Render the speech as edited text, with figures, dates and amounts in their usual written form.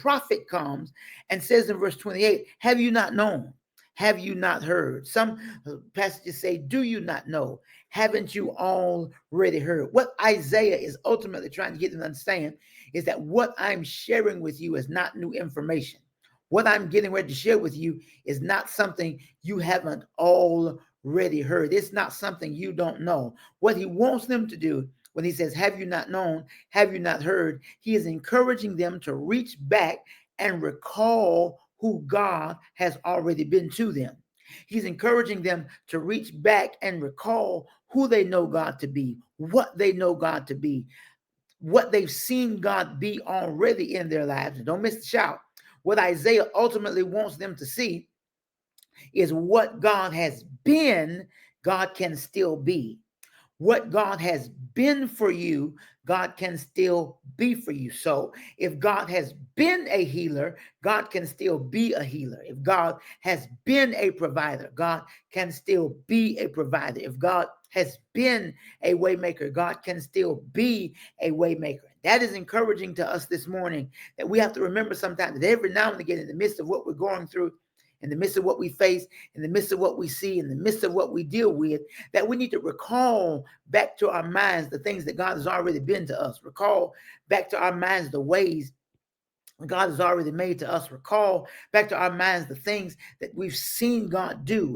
prophet comes and says in verse 28, have you not known? Have you not heard? Some passages say, do you not know? Haven't you already heard? What Isaiah is ultimately trying to get them to understand is that what I'm sharing with you is not new information. What I'm getting ready to share with you is not something you haven't already heard. It's not something you don't know. What he wants them to do when he says, have you not known? Have you not heard? He is encouraging them to reach back and recall who God has already been to them. He's encouraging them to reach back and recall who they know God to be, what they know God to be, what they've seen God be already in their lives. And don't miss the shout. What Isaiah ultimately wants them to see is what God has been, God can still be. What God has been for you, God can still be for you. So if God has been a healer, God can still be a healer. If God has been a provider, God can still be a provider. If God has been a waymaker, God can still be a waymaker. That is encouraging to us this morning, that we have to remember sometimes that every now and again, in the midst of what we're going through, in the midst of what we face, in the midst of what we see, in the midst of what we deal with, that we need to recall back to our minds the things that God has already been to us. Recall back to our minds the ways God has already made to us. Recall back to our minds the things that we've seen God do.